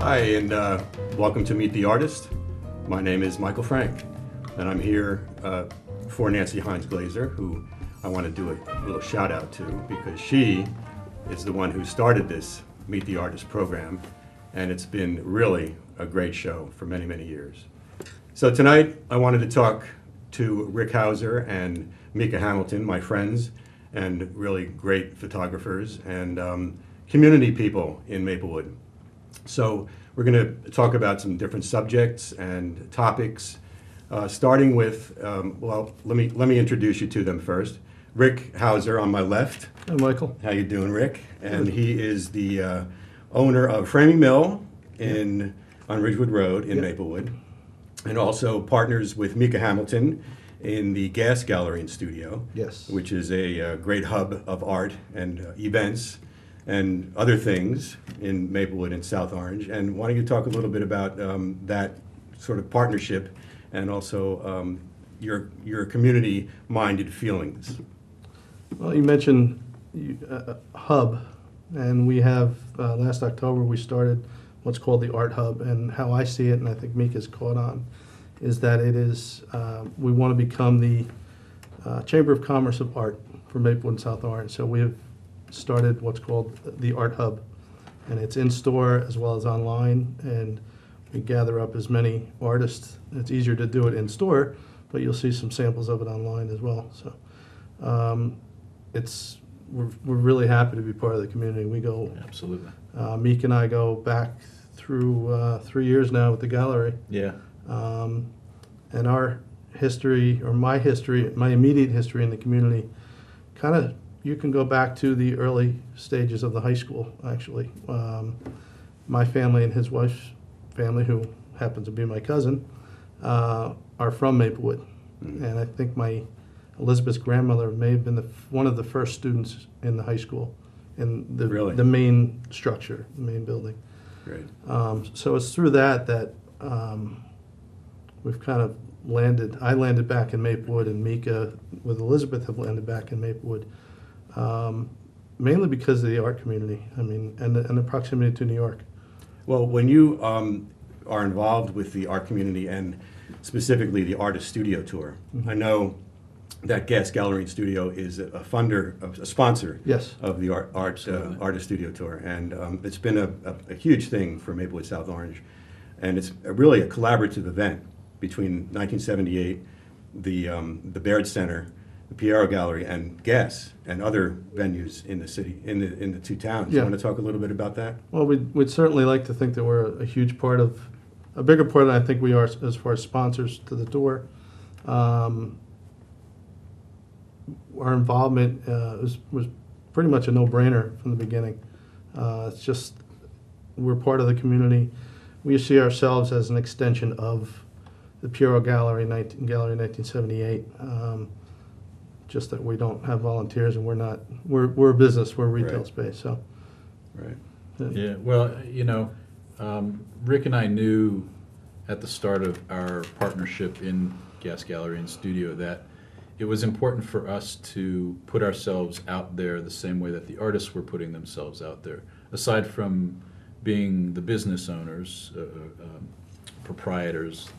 Hi, and welcome to Meet the Artist. My name is Michael Frank, and I'm here for Nancy Hines Glazer, who I want to do a little shout out to because she is the one who started this Meet the Artist program, and it's been really a great show for many, many years. So tonight I wanted to talk to Rick Hauser and Mika Hamilton, my friends, and really great photographers and community people in Maplewood. So we're going to talk about some different subjects and topics, starting with, well, let me introduce you to them first. Rick Hauser on my left. Hi, Michael. How you doing, Rick? And he is the owner of Framing Mill on Ridgewood Road in Maplewood, and also partners with Mika Hamilton in the Gas Gallery and Studio, which is a great hub of art and events and other things in Maplewood and South Orange. And why don't you talk a little bit about that sort of partnership and also your community-minded feelings? Well, you mentioned hub, and we have, last October we started what's called the Art Hub, and how I see it, and I think Mika's caught on, is that it is, we want to become the Chamber of Commerce of Art for Maplewood and South Orange. So we have started what's called the Art Hub, and it's in-store as well as online, and we gather up as many artists. It's easier to do it in-store, but you'll see some samples of it online as well. So we're really happy to be part of the community. We go, absolutely. Meek and I go back through 3 years now with the gallery. Yeah. And our history, or my history, my immediate history in the community, kind of, you can go back to the early stages of the high school, actually. My family and his wife's family, who happens to be my cousin, are from Maplewood. And I think my Elizabeth's grandmother may have been one of the first students in the high school, in the main structure, the main building. Great. So it's through that we've kind of landed. I landed back in Maplewood, and Mika with Elizabeth have landed back in Maplewood, mainly because of the art community. I mean, and the proximity to New York. Well, when you are involved with the art community and specifically the Artist Studio Tour, I know that Gas Gallery and Studio is a funder, a sponsor of the Artist Studio Tour, and it's been a huge thing for Maplewood South Orange, and it's really a collaborative event between 1978, the Baird Center, the Piero Gallery, and Gas, and other venues in the city, in the two towns. You want to talk a little bit about that? Well, we'd certainly like to think that we're a huge part of, a bigger part than I think we are as far as sponsors to the tour. Our involvement was pretty much a no-brainer from the beginning. It's just, we're part of the community. We see ourselves as an extension of the Piero Gallery, Gallery 1978. Just that we don't have volunteers, and we're a business, we're a retail space. So, right. Yeah. Well, you know, Rick and I knew at the start of our partnership in Gas Gallery and Studio that it was important for us to put ourselves out there the same way that the artists were putting themselves out there. Aside from being the business owners, proprietors,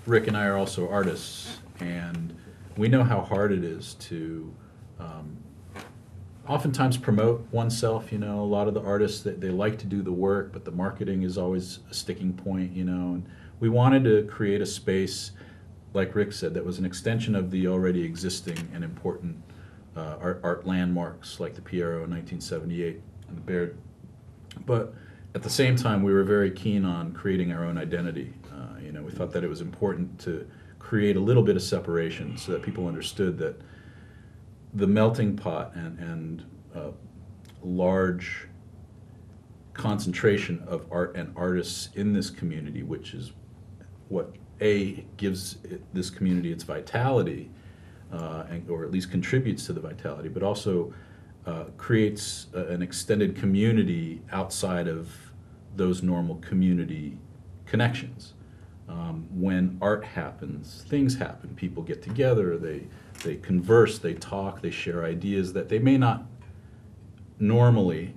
Rick and I are also artists, and we know how hard it is to oftentimes promote oneself. You know, a lot of the artists, they like to do the work, but the marketing is always a sticking point, you know. And we wanted to create a space, like Rick said, that was an extension of the already existing and important art landmarks like the Piero in 1978 and the Baird. But at the same time, we were very keen on creating our own identity. You know, we thought that it was important to create a little bit of separation so that people understood that the melting pot and large concentration of art and artists in this community, which is what gives this community its vitality, or at least contributes to the vitality, but also creates an extended community outside of those normal community connections. When art happens, things happen. People get together, they converse, they talk, they share ideas that they may not normally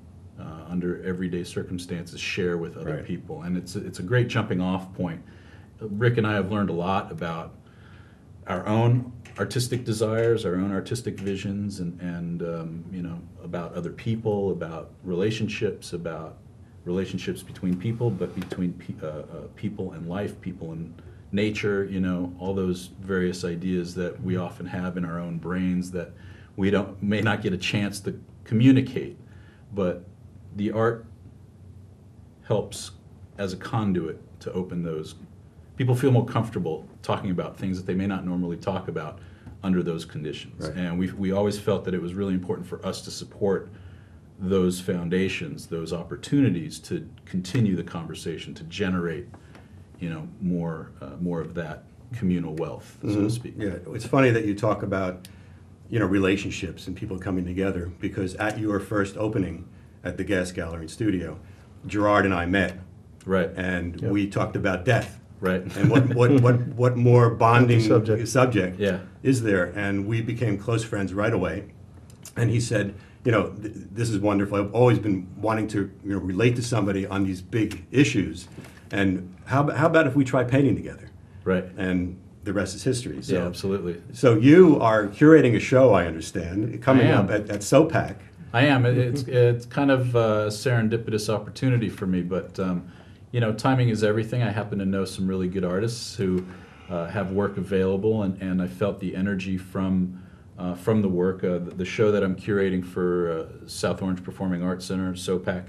under everyday circumstances, share with other Right. people. And it's a great jumping off point. Rick and I have learned a lot about our own artistic desires, our own artistic visions, and about other people, about relationships between people, but between people and life, people and nature, all those various ideas that we often have in our own brains that we may not get a chance to communicate, but the art helps as a conduit to open those. People feel more comfortable talking about things that they may not normally talk about under those conditions. Right. And we always felt that it was really important for us to support those foundations, those opportunities to continue the conversation, to generate, more of that communal wealth, so to speak. Yeah, it's funny that you talk about, relationships and people coming together, because at your first opening at the Gas Gallery and Studio, Gerard and I met, Right. and we talked about death. Right. And what more bonding Subject. Yeah. is there? And we became close friends right away. And he said, this is wonderful. I've always been wanting to relate to somebody on these big issues. And how about if we try painting together? Right. And the rest is history. So, Yeah, absolutely. So you are curating a show, I understand, coming I am. up at SOPAC. I am. It's kind of a serendipitous opportunity for me, but timing is everything. I happen to know some really good artists who have work available, and I felt the energy from the work. The show that I'm curating for South Orange Performing Arts Center, SOPAC,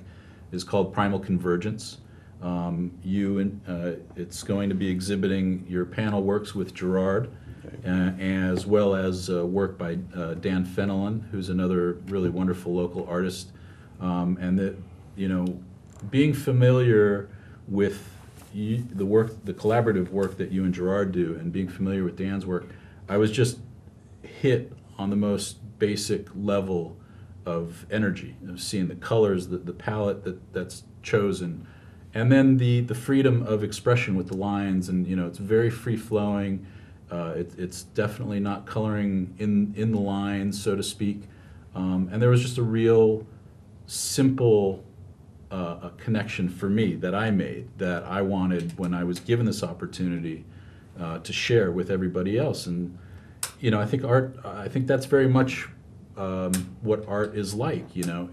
is called Primal Convergence. It's going to be exhibiting your panel works with Gerard, as well as work by Dan Fenelon, who's another really wonderful local artist. And that, being familiar with the work, the collaborative work that you and Gerard do, and being familiar with Dan's work, I was just hit on the most basic level of energy, of seeing the colors, the palette that's chosen, and then the freedom of expression with the lines, and it's very free flowing. It's definitely not coloring in the lines, so to speak. And there was just a real simple a connection for me that I made, that I wanted when I was given this opportunity to share with everybody else. And I think that's very much what art is like.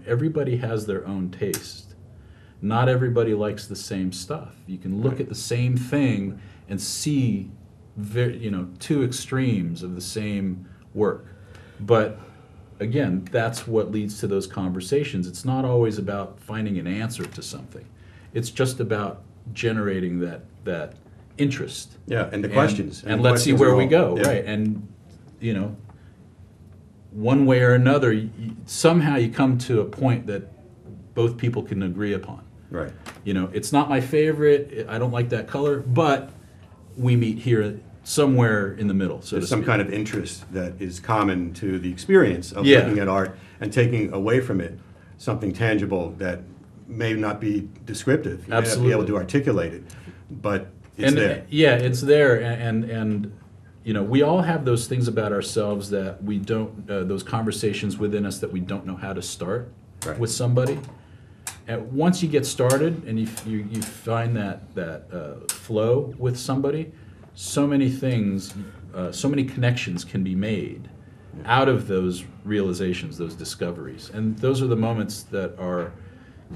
Everybody has their own taste. Not everybody likes the same stuff. You can look at the same thing and see two extremes of the same work. But again, that's what leads to those conversations. It's not always about finding an answer to something. It's just about generating that interest. Yeah, and the questions. And the let's see questions where are we all- go, yeah. right? And, one way or another, somehow you come to a point that both people can agree upon. Right. It's not my favorite, I don't like that color, but we meet here somewhere in the middle, so to There's some speak. kind of interest that is common to the experience of Yeah. looking at art and taking away from it something tangible that may not be descriptive. You may not be Absolutely. able to articulate it, but it's there. Yeah, it's there, and we all have those things about ourselves that we don't, those conversations within us that we don't know how to start Right. with somebody. And once you get started and you find that flow with somebody, so many things, so many connections can be made out of those realizations, those discoveries. And those are the moments that are,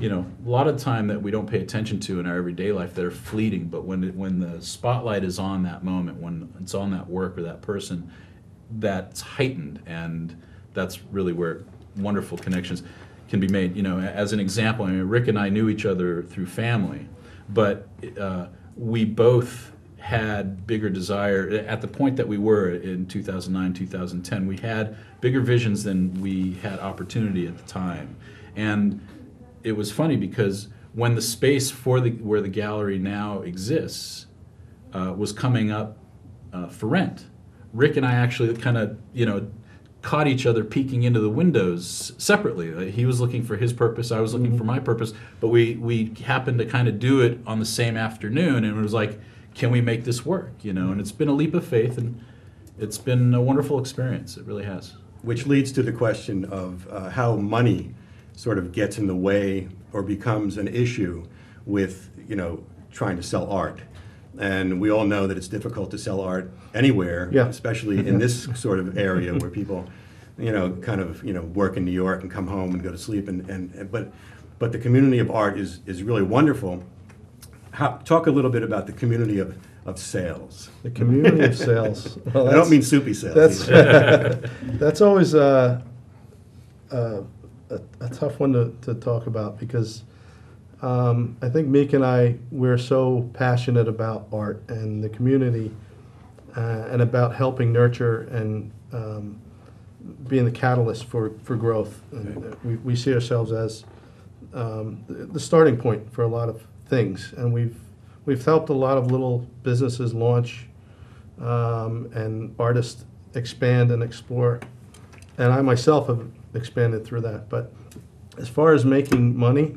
a lot of time that we don't pay attention to in our everyday life that are fleeting. But when the spotlight is on that moment, when it's on that work or that person, that's heightened, and that's really where wonderful connections can be made. As an example, Rick and I knew each other through family, but we both had bigger desire at the point that we were in 2009, 2010. We had bigger visions than we had opportunity at the time, and it was funny because when the space for where the gallery now exists was coming up for rent, Rick and I actually kind of caught each other peeking into the windows separately. He was looking for his purpose, I was looking for my purpose, but we happened to kind of do it on the same afternoon, and it was like, can we make this work? And it's been a leap of faith, and it's been a wonderful experience. It really has. Which leads to the question of how money sort of gets in the way or becomes an issue with, trying to sell art. And we all know that it's difficult to sell art anywhere, Yeah. especially in this sort of area where people, kind of, work in New York and come home and go to sleep. But the community of art is really wonderful. Talk a little bit about the community of sales. The community of sales. Well, I don't mean soupy sales. That's always a tough one to talk about because I think Meek and we're so passionate about art and the community and about helping nurture and being the catalyst for growth. And we see ourselves as the starting point for a lot of things, and we've helped a lot of little businesses launch and artists expand and explore, and I myself have expanded through that. But as far as making money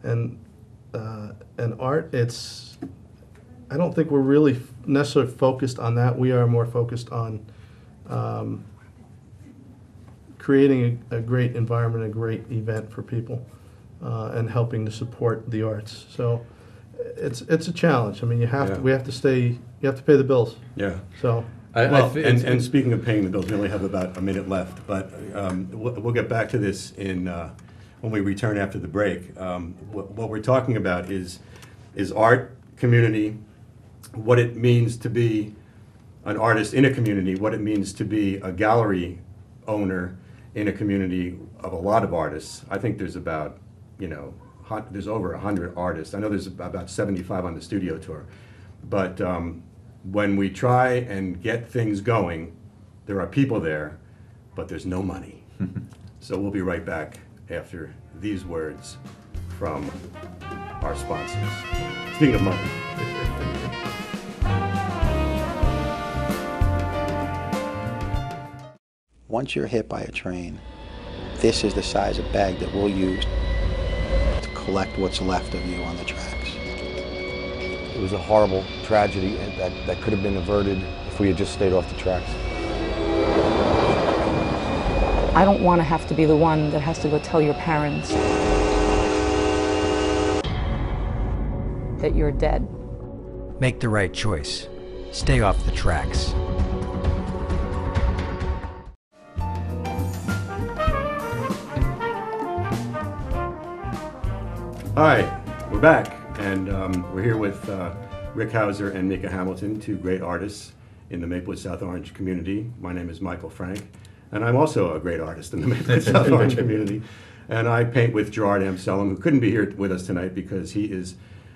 and art, I don't think we're really necessarily focused on that. We are more focused on creating a great environment, a great event for people, and helping to support the arts. So it's a challenge. I mean, we have to pay the bills. Yeah. So. And speaking of paying the bills, we only have about a minute left, but we'll get back to this when we return after the break. What we're talking about is art, community, what it means to be an artist in a community, what it means to be a gallery owner in a community of a lot of artists. I think there's about, there's over 100 artists. I know there's about 75 on the studio tour, but when we try and get things going, there are people there, but there's no money. So we'll be right back after these words from our sponsors. Speaking of money. Once you're hit by a train, this is the size of bag that we'll use to collect what's left of you on the tracks. It was a horrible tragedy that could have been averted if we had just stayed off the tracks. I don't want to have to be the one that has to go tell your parents that you're dead. Make the right choice. Stay off the tracks. Hi, we're back, and we're here with Rick Hauser and Mika Hamilton, two great artists in the Maplewood South Orange community. My name is Michael Frank, and I'm also a great artist in the Maplewood South Orange community. And I paint with Gerard Amselem, who couldn't be here with us tonight because he is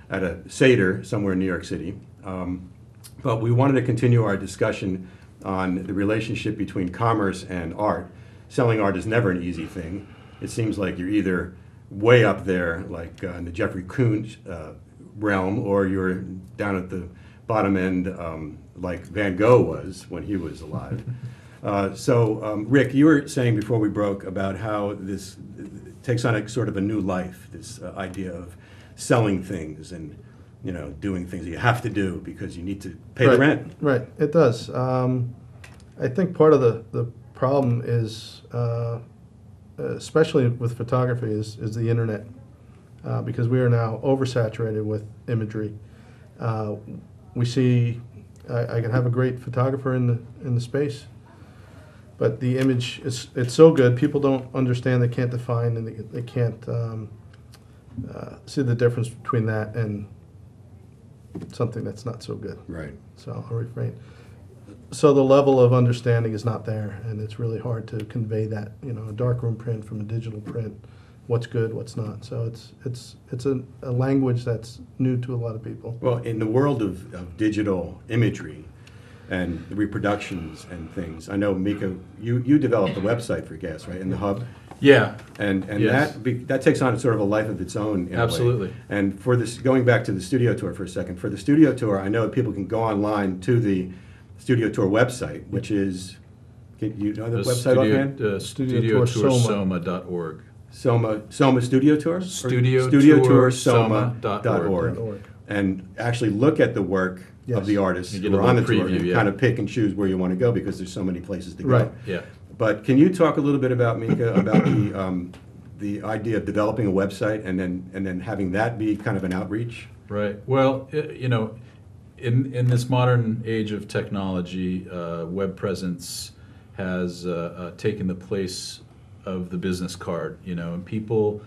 at a Seder somewhere in New York City. But we wanted to continue our discussion on the relationship between commerce and art. Selling art is never an easy thing. It seems like you're either way up there, like in the Jeffrey Koons realm, or you're down at the bottom end, like Van Gogh was when he was alive. Rick, you were saying before we broke about how this takes on a sort of a new life, this idea of selling things and doing things that you have to do because you need to pay the rent. Right, it does. I think part of the problem is, especially with photography, is the internet, because we are now oversaturated with imagery. We see, I can have a great photographer in the space, but the image it's so good, people don't understand, they can't define, and they can't see the difference between that and something that's not so good. Right. So I'll refrain. So the level of understanding is not there, and it's really hard to convey that, a darkroom print from a digital print, what's good, what's not. So it's a language that's new to a lot of people. Well, in the world of digital imagery and reproductions and things, I know, Mika, you developed the website for Gas, right, in the hub? Yeah. And Yes. that takes on sort of a life of its own in Absolutely. a way. And for this, going back to the studio tour for a second, for the studio tour, I know people can go online to the studio tour website, which is, you know the website offhand? StudioTourSoma.org. Soma Studio Tour? StudioTourSoma.org. And actually look at the work Yes. of the artists You get who a are on the little tour preview, and yeah. kind of pick and choose where you want to go because there's so many places to go. Right. Yeah. But can you talk a little bit about, Mika, about the idea of developing a website and then having that be kind of an outreach? Right. Well, in this modern age of technology, web presence has taken the place of the business card, and people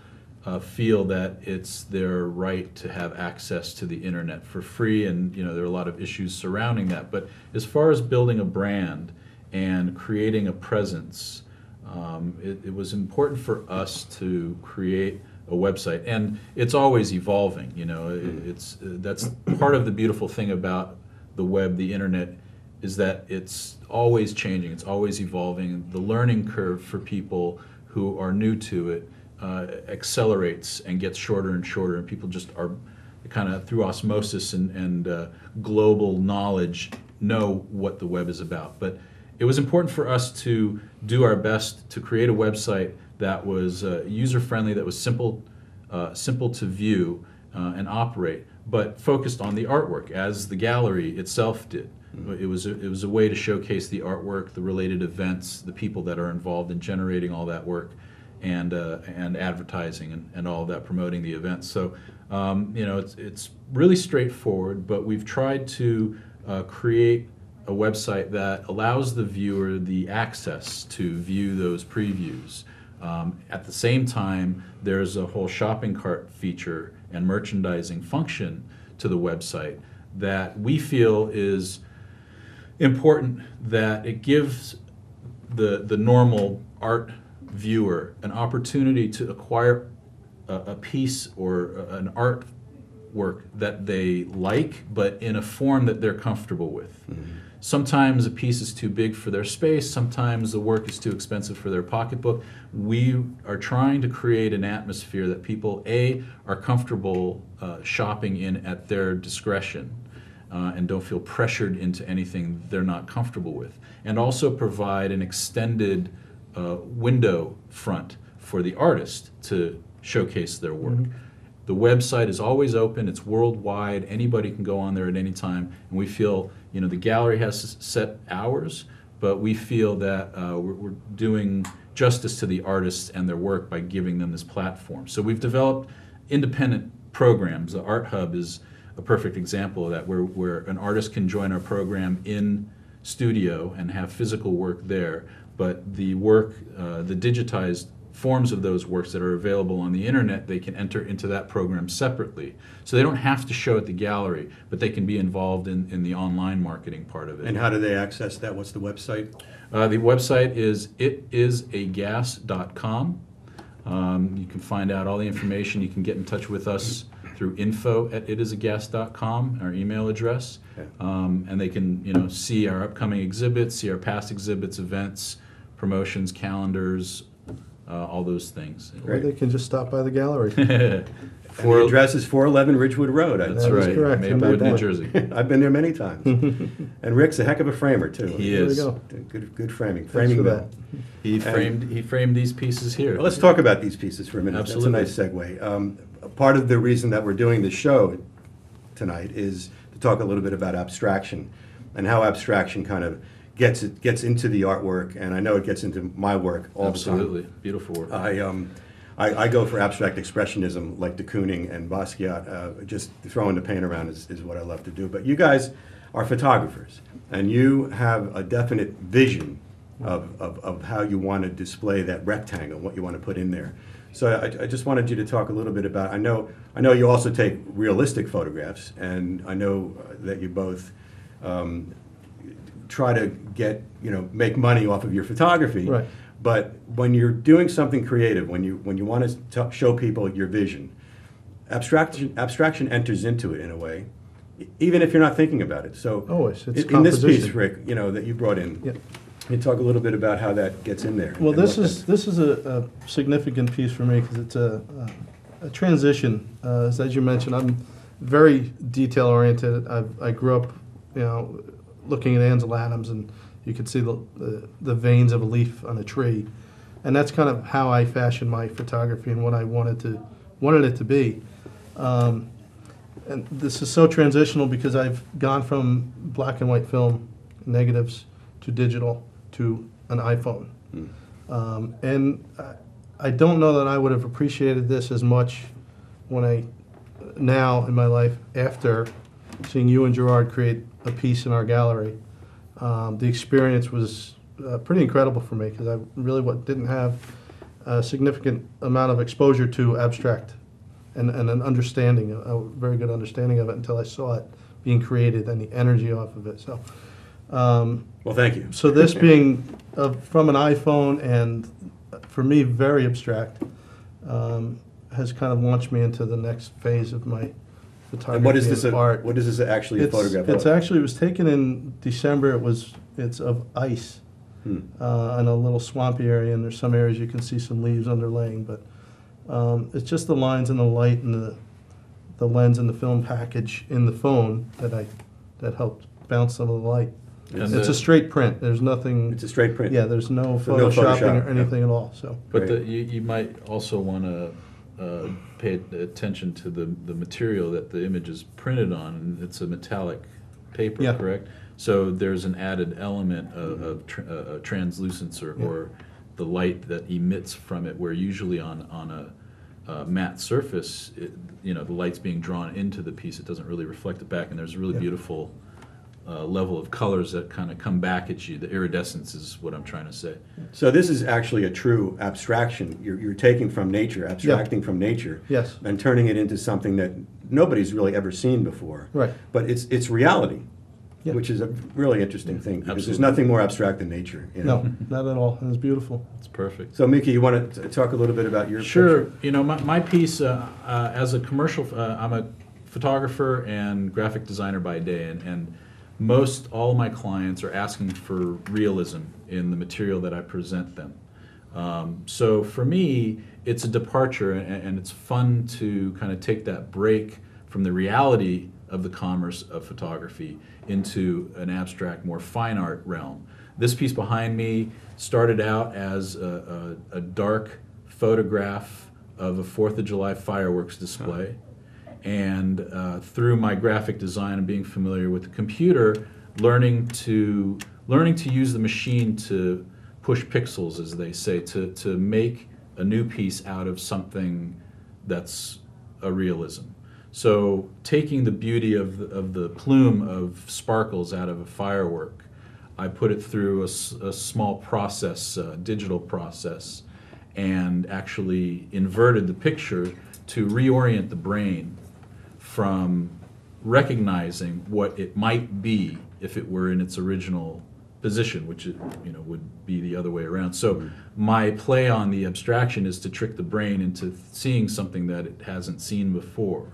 feel that it's their right to have access to the internet for free, and there are a lot of issues surrounding that. But as far as building a brand and creating a presence, it was important for us to create a website, and it's always evolving. That's part of the beautiful thing about the web, the internet, is that it's always changing, it's always evolving. The learning curve for people who are new to it accelerates and gets shorter and shorter, and people just are kind of through osmosis and global knowledge know what the web is about. But it was important for us to do our best to create a website that was user-friendly, that was simple to view and operate, but focused on the artwork, as the gallery itself did. It was a way to showcase the artwork, the related events, the people that are involved in generating all that work, and advertising and all of that, promoting the events. So it's really straightforward, but we've tried to create a website that allows the viewer the access to view those previews. At the same time, there's a whole shopping cart feature and merchandising function to the website that we feel is important, that it gives the normal art viewer an opportunity to acquire a piece or an artwork that they like, but in a form that they're comfortable with. Mm-hmm. Sometimes a piece is too big for their space, sometimes the work is too expensive for their pocketbook. We are trying to create an atmosphere that people, A, are comfortable shopping in at their discretion, and don't feel pressured into anything they're not comfortable with, and also provide an extended window front for the artist to showcase their work. Mm-hmm. The website is always open, it's worldwide, anybody can go on there at any time, and we feel, the gallery has set hours, but we feel that we're doing justice to the artists and their work by giving them this platform. So we've developed independent programs. The Art Hub is a perfect example of that, where an artist can join our program in studio and have physical work there, but the work, the digitized forms of those works that are available on the internet, they can enter into that program separately. So they don't have to show at the gallery, but they can be involved in the online marketing part of it. And how do they access that? What's the website? The website is itisagas.com. You can find out all the information. You can get in touch with us through info@itisagas.com, our email address. Okay. And they can see our upcoming exhibits, see our past exhibits, events, promotions, calendars, all those things. Or they can just stop by the gallery. The address is 411 Ridgewood Road. That's right. Correct. Maplewood, New Jersey. I've been there many times. And Rick's a heck of a framer too. He is. There we go. Good framing. Thanks for well. that. He framed these pieces here. Well, let's talk about these pieces for a minute. Absolutely. That's a nice segue. Part of the reason that we're doing this show tonight is to talk a little bit about abstraction and how abstraction kind of gets into the artwork, and I know it gets into my work all Absolutely. the time. Beautiful work. I go for abstract expressionism like de Kooning and Basquiat. Just throwing the paint around is what I love to do. But you guys are photographers, and you have a definite vision of how you want to display that rectangle, what you want to put in there. So I just wanted you to talk a little bit about, I know you also take realistic photographs, and I know that you both try to make money off of your photography. Right. But when you're doing something creative, when you want to show people your vision, abstraction enters into it in a way, even if you're not thinking about it. So always, it's in this piece, composition. Rick, that you brought in, Yep. Can you talk a little bit about how that gets in there? Well, this is a significant piece for me because it's a transition. As you mentioned, I'm very detail oriented. I grew up, looking at Ansel Adams, and you could see the veins of a leaf on a tree, and that's kind of how I fashioned my photography and what I wanted it to be. And this is so transitional because I've gone from black and white film negatives to digital to an iPhone. And I don't know that I would have appreciated this as much now in my life after seeing you and Gerard create a piece in our gallery. The experience was pretty incredible for me because I really didn't have a significant amount of exposure to abstract and an understanding, a very good understanding of it until I saw it being created and the energy off of it. So, Well, thank you. so this being from an iPhone and for me very abstract, has kind of launched me into the next phase of my photography And what is this? art. What is this actually a photograph It's of? actually, it was taken in December. It's of ice in a little swampy area, and there's some areas you can see some leaves underlaying, but it's just the lines and the light and the lens and the film package in the phone that helped bounce some of the light. And It's a straight print. There's nothing. It's a straight print. Yeah, there's no So no photoshopping Photoshop, or anything at all. So. But Great. you might also want to pay attention to the material that the image is printed on. And it's a metallic paper, Yeah. correct? So there's an added element of translucence or the light that emits from it, where usually on a matte surface, the light's being drawn into the piece. It doesn't really reflect it back, and there's a really beautiful level of colors that kind of come back at you. The iridescence is what I'm trying to say. So this is actually a true abstraction. You're taking from nature, abstracting from nature, Yes. and turning it into something that nobody's really ever seen before. Right. But it's reality, Yeah. which is a really interesting thing because there's Absolutely. nothing more abstract than nature. You know? No, not at all. It was beautiful. It's perfect. So Mickey, you want to talk a little bit about your Sure. picture? My piece, as a commercial, I'm a photographer and graphic designer by day, and most all of my clients are asking for realism in the material that I present them. So for me, it's a departure, and it's fun to kind of take that break from the reality of the commerce of photography into an abstract, more fine art realm. This piece behind me started out as a dark photograph of a 4th of July fireworks display. And through my graphic design and being familiar with the computer, learning to use the machine to push pixels, as they say, to make a new piece out of something that's a realism. So taking the beauty of the plume of sparkles out of a firework, I put it through a small process, digital process, and actually inverted the picture to reorient the brain from recognizing what it might be if it were in its original position, which it, would be the other way around. So my play on the abstraction is to trick the brain into seeing something that it hasn't seen before.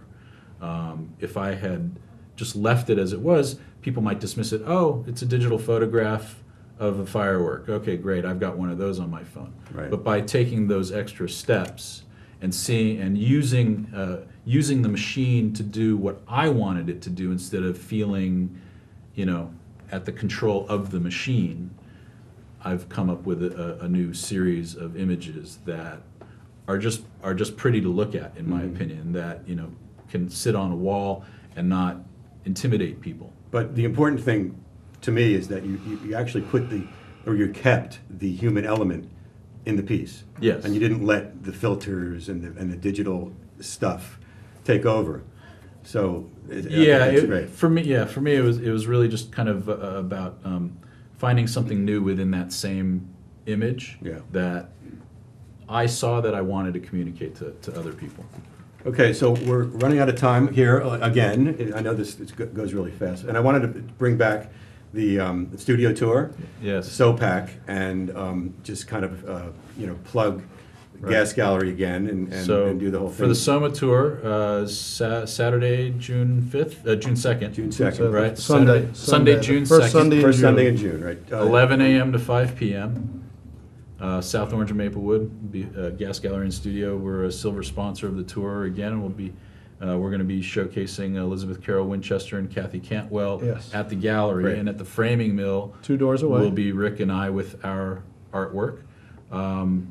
If I had just left it as it was, people might dismiss it. Oh, it's a digital photograph of a firework. Okay, great, I've got one of those on my phone. Right. But by taking those extra steps and seeing and using the machine to do what I wanted it to do instead of feeling, at the control of the machine, I've come up with a new series of images that are just pretty to look at, in my opinion, that can sit on a wall and not intimidate people. But the important thing to me is that you actually you kept the human element in the piece. Yes. And you didn't let the filters and the digital stuff take over. So I think that's great. For me, it was really just kind of about finding something new within that same image that I saw that I wanted to communicate to other people. Okay, so we're running out of time here again. I know this goes really fast, and I wanted to bring back the studio tour, Yes. SOPAC, and just kind of plug Gas Gallery again and do the whole thing. For the Soma tour, Saturday, June 5th, June 2nd. June 2nd. Right. Sunday, June 2nd. First Sunday in First June. Sunday in June, right? 11 a.m. to 5 p.m. South Orange and Maplewood, Gas Gallery and Studio. We're a silver sponsor of the tour again, and we're going to be showcasing Elizabeth Carroll Winchester and Kathy Cantwell at the gallery. Great. And at the Framing Mill, 2 doors away. will be Rick and I with our artwork.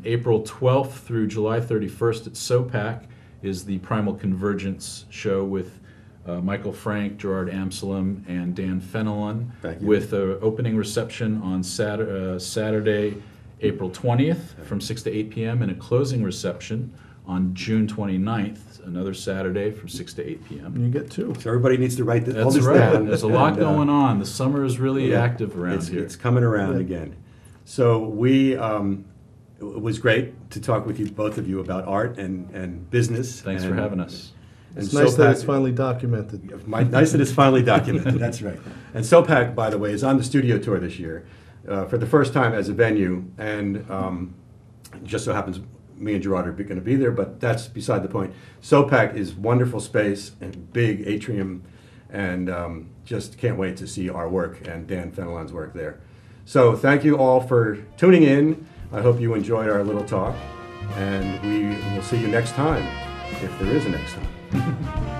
April 12th through July 31st at SOPAC is the Primal Convergence show with Michael Frank, Gerard Amsalem, and Dan Fenelon. Thank you. With an opening reception on Saturday April 20th from 6 to 8 p.m. and a closing reception on June 29th, another Saturday from 6 to 8 p.m. You get two. So everybody needs to write all That's this right. down. There's a lot and, going on. The summer is really yeah, active around it's, here. It's coming around Yeah. again. So we, it was great to talk with you, both of you, about art and business. Thanks for having us. It's And nice that it's SOPAC finally documented. Nice that it's finally documented, that's right. And SOPAC, by the way, is on the studio tour this year for the first time as a venue, and just so happens me and Gerard are going to be there, but that's beside the point. SOPAC is wonderful space and big atrium, and just can't wait to see our work and Dan Fenelon's work there. So thank you all for tuning in. I hope you enjoyed our little talk, and we will see you next time, if there is a next time.